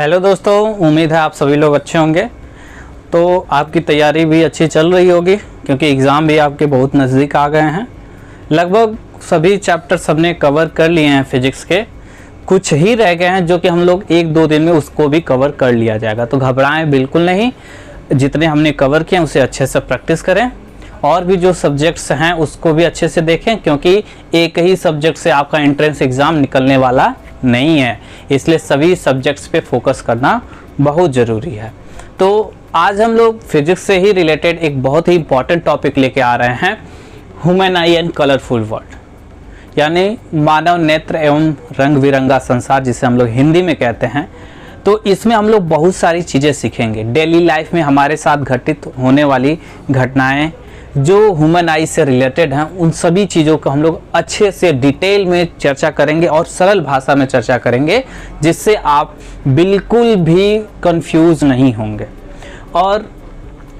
Hello दोस्तों, उम्मीद है आप सभी लोग अच्छे होंगे। तो आपकी तैयारी भी अच्छी चल रही होगी क्योंकि एग्ज़ाम भी आपके बहुत नज़दीक आ गए हैं। लगभग सभी चैप्टर सबने कवर कर लिए हैं फिजिक्स के, कुछ ही रह गए हैं जो कि हम लोग 1-2 दिन में उसको भी कवर कर लिया जाएगा। तो घबराएं बिल्कुल नहीं, जितने हमने कवर किए उसे अच्छे से प्रैक्टिस करें और भी जो सब्जेक्ट्स हैं उसको भी अच्छे से देखें क्योंकि एक ही सब्जेक्ट से आपका एंट्रेंस एग्ज़ाम निकलने वाला नहीं है, इसलिए सभी सब्जेक्ट्स पे फोकस करना बहुत ज़रूरी है। तो आज हम लोग फिजिक्स से ही रिलेटेड एक बहुत ही इम्पॉर्टेंट टॉपिक लेके आ रहे हैं, human I and colourful world, यानी मानव नेत्र एवं रंग बिरंगा संसार, जिसे हम लोग हिंदी में कहते हैं। तो इसमें हम लोग बहुत सारी चीज़ें सीखेंगे, डेली लाइफ में हमारे साथ घटित होने वाली घटनाएं जो ह्यूमन आई से रिलेटेड हैं, उन सभी चीज़ों को हम लोग अच्छे से डिटेल में चर्चा करेंगे और सरल भाषा में चर्चा करेंगे, जिससे आप बिल्कुल भी कंफ्यूज नहीं होंगे। और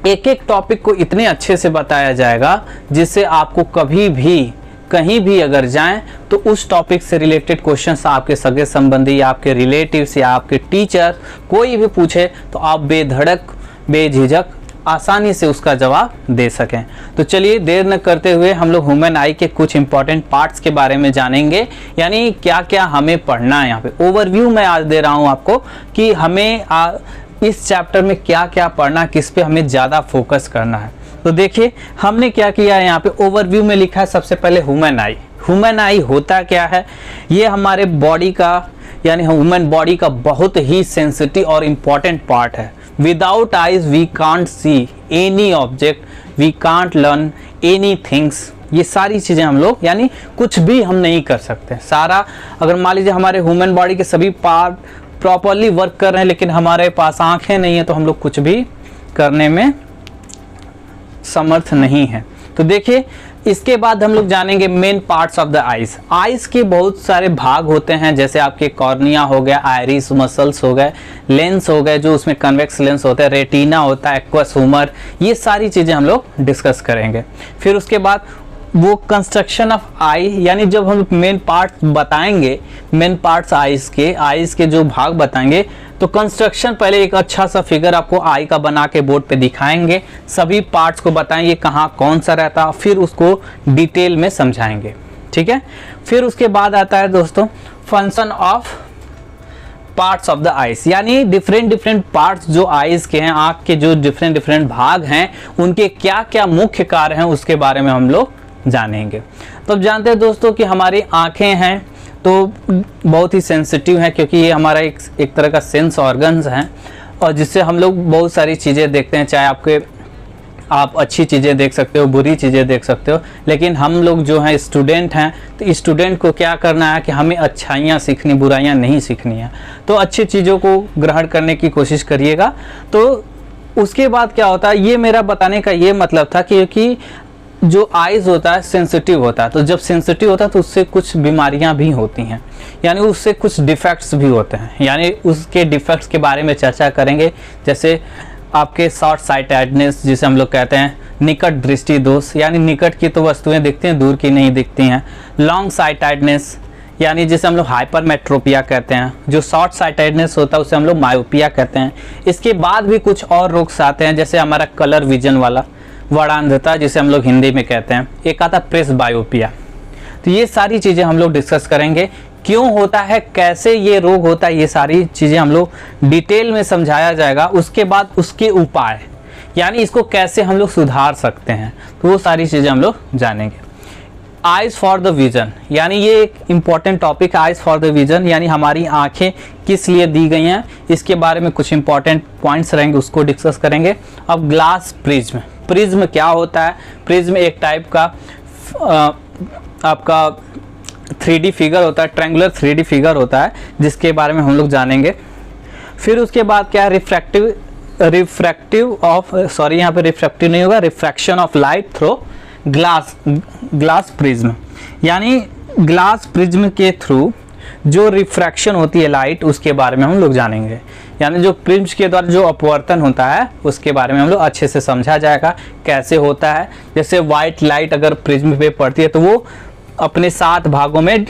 एक एक टॉपिक को इतने अच्छे से बताया जाएगा जिससे आपको कभी भी कहीं भी अगर जाएं तो उस टॉपिक से रिलेटेड क्वेश्चंस आपके सगे संबंधी या आपके रिलेटिव्स या आपके टीचर कोई भी पूछे तो आप बेधड़क बेझिझक आसानी से उसका जवाब दे सकें। तो चलिए देर न करते हुए हम लोग ह्यूमन आई के कुछ इंपॉर्टेंट पार्ट्स के बारे में जानेंगे, यानी क्या क्या हमें पढ़ना है। यहाँ पे ओवरव्यू मैं आज दे रहा हूँ आपको कि हमें इस चैप्टर में क्या क्या पढ़ना, किस पे हमें ज़्यादा फोकस करना है। तो देखिए हमने क्या किया है, यहाँ पे ओवरव्यू में लिखा है सबसे पहले ह्यूमन आई। ह्यूमन आई होता क्या है, ये हमारे बॉडी का यानी ह्यूमन बॉडी का बहुत ही सेंसिटिव और इम्पॉर्टेंट पार्ट है। Without eyes we can't see any object, we can't learn any things. ये सारी चीज़ें हम लोग यानी कुछ भी हम नहीं कर सकते। सारा अगर मान लीजिए हमारे ह्यूमन बॉडी के सभी पार्ट प्रॉपरली वर्क कर रहे हैं लेकिन हमारे पास आंखें नहीं है तो हम लोग कुछ भी करने में समर्थ नहीं है। तो देखिए इसके बाद हम लोग जानेंगे main parts of the eyes. Eyes के बहुत सारे भाग होते हैं, जैसे आपके कॉर्निया हो गया, आयरिस मसल्स हो गए, लेंस हो गए जो उसमें कन्वेक्स लेंस होता है, रेटिना होता है, एक्वस ह्यूमर, ये सारी चीज़ें हम लोग डिस्कस करेंगे। फिर उसके बाद वो कंस्ट्रक्शन ऑफ आई, यानी जब हम मेन पार्ट बताएंगे, मेन पार्ट्स आइज के जो भाग बताएंगे तो कंस्ट्रक्शन पहले एक अच्छा सा फिगर आपको आई का बना के बोर्ड पे दिखाएंगे, सभी पार्ट्स को बताएंगे कहाँ कौन सा रहता है, फिर उसको डिटेल में समझाएंगे। ठीक है, फिर उसके बाद आता है दोस्तों function of parts of the eyes, यानी डिफरेंट पार्ट्स जो आइज के हैं, आँख के जो डिफरेंट भाग हैं, उनके क्या क्या मुख्य कार्य हैं उसके बारे में हम लोग जानेंगे। तो अब जानते हैं दोस्तों कि हमारी आंखें हैं तो बहुत ही सेंसिटिव हैं क्योंकि ये हमारा एक तरह का सेंस ऑर्गन्स हैं और जिससे हम लोग बहुत सारी चीज़ें देखते हैं, चाहे आप अच्छी चीज़ें देख सकते हो, बुरी चीज़ें देख सकते हो, लेकिन हम लोग जो हैं स्टूडेंट हैं तो स्टूडेंट को क्या करना है कि हमें अच्छाइयाँ सीखनी, बुराइयाँ नहीं सीखनी है। तो अच्छी चीज़ों को ग्रहण करने की कोशिश करिएगा। तो उसके बाद क्या होता है, ये मेरा बताने का ये मतलब था क्योंकि जो आइज होता है सेंसिटिव होता है, तो जब सेंसिटिव होता है तो उससे कुछ बीमारियां भी होती हैं, यानी उससे कुछ डिफेक्ट्स भी होते हैं, यानी उसके डिफेक्ट्स के बारे में चर्चा करेंगे। जैसे आपके शॉर्ट साइटेडनेस जिसे हम लोग कहते हैं, निकट दृष्टि दोष, यानी निकट की तो वस्तुएं दिखती हैं, दूर की नहीं दिखती हैं। लॉन्ग साइटेडनेस यानी जिसे हम लोग हाइपरमेट्रोपिया कहते हैं, जो शॉर्ट साइटेडनेस होता है उसे हम लोग मायोपिया कहते हैं। इसके बाद भी कुछ और रोग आते हैं, जैसे हमारा कलर विजन वाला वर्णांधता जिसे हम लोग हिंदी में कहते हैं, एक आता प्रेस बायोपिया। तो ये सारी चीज़ें हम लोग डिस्कस करेंगे, क्यों होता है, कैसे ये रोग होता है, ये सारी चीज़ें हम लोग डिटेल में समझाया जाएगा। उसके बाद उसके उपाय, यानी इसको कैसे हम लोग सुधार सकते हैं, तो वो सारी चीज़ें हम लोग जानेंगे। आइज़ फॉर द विजन, यानी ये एक इम्पॉर्टेंट टॉपिक है, आइज़ फॉर द विजन, यानी हमारी आंखें किस लिए दी गई हैं, इसके बारे में कुछ इंपॉर्टेंट पॉइंट्स रहेंगे, उसको डिस्कस करेंगे। अब ग्लास प्रिज्म, प्रिज्म क्या होता है, प्रिज्म एक टाइप का आपका 3D फिगर होता है, ट्रायंगुलर 3D फिगर होता है, जिसके बारे में हम लोग जानेंगे। फिर उसके बाद क्या है, रिफ्रैक्टिव नहीं होगा, refraction of light through glass prism, यानी ग्लास प्रिज्म के थ्रू जो रिफ्रैक्शन होती है लाइट, उसके बारे में हम लोग जानेंगे। यानी जो प्रिज्म के द्वारा जो अपवर्तन होता है उसके बारे में हम लोग अच्छे से समझा जाएगा, कैसे होता है। जैसे वाइट लाइट अगर प्रिज्म पे पड़ती है तो वो अपने 7 भागों में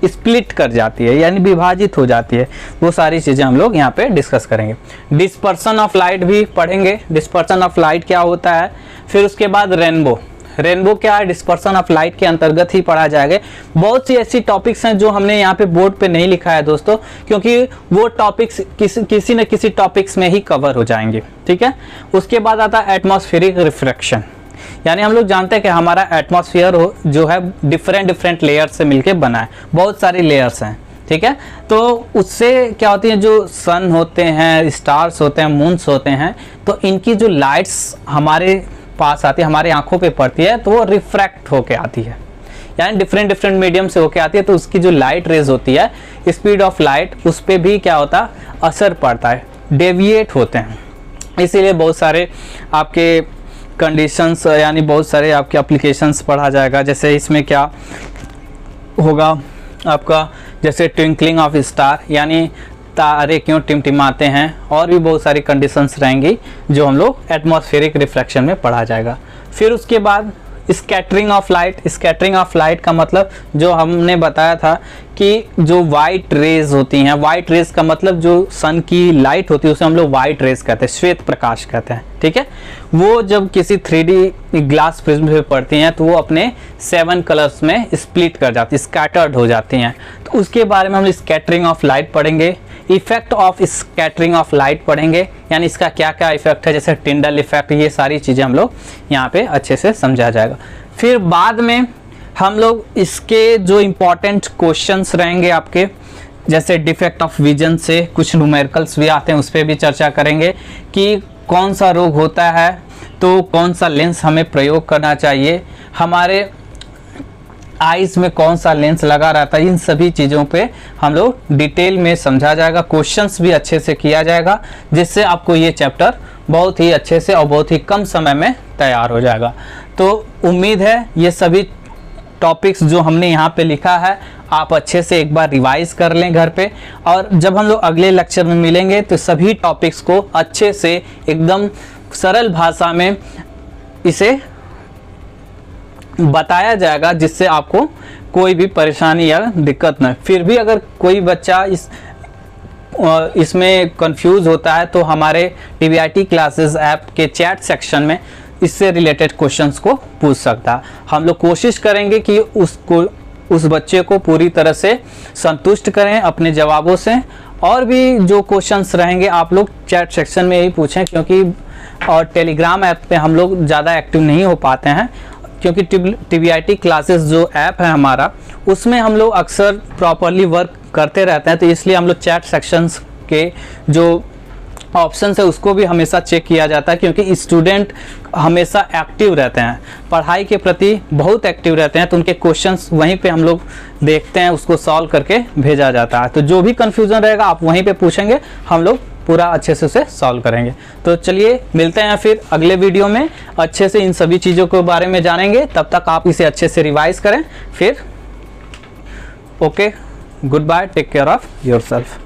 स्प्लिट कर जाती है, यानी विभाजित हो जाती है। वो सारी चीज़ें हम लोग यहाँ पे डिस्कस करेंगे। डिस्पर्सन ऑफ लाइट भी पढ़ेंगे, डिस्पर्सन ऑफ लाइट क्या होता है। फिर उसके बाद रेनबो, रेनबो क्या है, डिस्पर्सन ऑफ लाइट के अंतर्गत ही पढ़ा जाएगा। बहुत सी ऐसी टॉपिक्स हैं जो हमने यहाँ पे बोर्ड पे नहीं लिखा है दोस्तों, क्योंकि वो टॉपिक्स किसी न किसी टॉपिक्स में ही कवर हो जाएंगे, ठीक है। उसके बाद आता है एटमॉस्फेरिक रिफ्रैक्शन, यानी हम लोग जानते हैं कि हमारा एटमॉस्फेयर जो है डिफरेंट लेयर से मिलके बना है, बहुत सारी लेयर्स हैं, ठीक है। तो उससे क्या होती है, जो सन होते हैं, स्टार्स होते हैं, मून्स होते हैं, तो इनकी जो लाइट्स हमारे पास आती है, हमारे आंखों पे पड़ती है, तो वो रिफ्रैक्ट होके आती है, यानी डिफरेंट मीडियम से होके आती है। तो उसकी जो लाइट रेज होती है, स्पीड ऑफ लाइट, उस पर भी क्या होता है, असर पड़ता है, डेविएट होते हैं। इसीलिए बहुत सारे आपके कंडीशंस, यानी बहुत सारे आपके एप्लीकेशंस पढ़ा जाएगा। जैसे इसमें क्या होगा आपका, जैसे ट्विंकलिंग ऑफ स्टार, यानी तारे क्यों टिमटिमाते हैं, और भी बहुत सारी कंडीशंस रहेंगी जो हम लोग एटमॉस्फेरिक रिफ्रैक्शन में पढ़ा जाएगा। फिर उसके बाद scattering of light, scattering of light का मतलब जो हमने बताया था कि जो वाइट रेज होती हैं, वाइट रेज का मतलब जो सन की लाइट होती है उसे हम लोग वाइट रेज कहते हैं, श्वेत प्रकाश कहते हैं, ठीक है। वो जब किसी 3D ग्लास प्रिज्म पे पड़ती हैं तो वो अपने 7 कलर्स में स्प्लिट कर जाती है, स्कैटर्ड हो जाती हैं। तो उसके बारे में हम स्कैटरिंग ऑफ लाइट पढ़ेंगे। Effect of scattering of light पढ़ेंगे, यानी इसका क्या क्या इफेक्ट है, जैसे टिंडल इफेक्ट, ये सारी चीज़ें हम लोग यहाँ पे अच्छे से समझा जाएगा। फिर बाद में हम लोग इसके जो इम्पोर्टेंट क्वेश्चंस रहेंगे आपके, जैसे डिफेक्ट ऑफ विजन से कुछ न्यूमेरिकल्स भी आते हैं, उस पर भी चर्चा करेंगे कि कौन सा रोग होता है तो कौन सा लेंस हमें प्रयोग करना चाहिए, हमारे आइज़ में कौन सा लेंस लगा रहता है, इन सभी चीज़ों पे हम लोग डिटेल में समझा जाएगा। क्वेश्चंस भी अच्छे से किया जाएगा, जिससे आपको ये चैप्टर बहुत ही अच्छे से और बहुत ही कम समय में तैयार हो जाएगा। तो उम्मीद है ये सभी टॉपिक्स जो हमने यहाँ पे लिखा है आप अच्छे से एक बार रिवाइज कर लें घर पे, और जब हम लोग अगले लेक्चर में मिलेंगे तो सभी टॉपिक्स को अच्छे से एकदम सरल भाषा में इसे बताया जाएगा, जिससे आपको कोई भी परेशानी या दिक्कत न। फिर भी अगर कोई बच्चा इसमें कंफ्यूज होता है तो हमारे TVIT क्लासेस ऐप के चैट सेक्शन में इससे रिलेटेड क्वेश्चंस को पूछ सकता है। हम लोग कोशिश करेंगे कि उस बच्चे को पूरी तरह से संतुष्ट करें अपने जवाबों से, और भी जो क्वेश्चंस रहेंगे आप लोग चैट सेक्शन में ही पूछें, क्योंकि और टेलीग्राम ऐप पे हम लोग ज़्यादा एक्टिव नहीं हो पाते हैं, क्योंकि TVIT क्लासेस जो ऐप है हमारा, उसमें हम लोग अक्सर प्रॉपरली वर्क करते रहते हैं, तो इसलिए हम लोग चैट सेक्शंस के जो ऑप्शन है उसको भी हमेशा चेक किया जाता है, क्योंकि स्टूडेंट हमेशा एक्टिव रहते हैं, पढ़ाई के प्रति बहुत एक्टिव रहते हैं, तो उनके क्वेश्चंस वहीं पे हम लोग देखते हैं, उसको सॉल्व करके भेजा जाता है। तो जो भी कन्फ्यूज़न रहेगा आप वहीं पे पूछेंगे, हम लोग पूरा अच्छे से उसे सॉल्व करेंगे। तो चलिए मिलते हैं फिर अगले वीडियो में, अच्छे से इन सभी चीज़ों के बारे में जानेंगे। तब तक आप इसे अच्छे से रिवाइज करें। फिर okay, good bye, take care of yourself.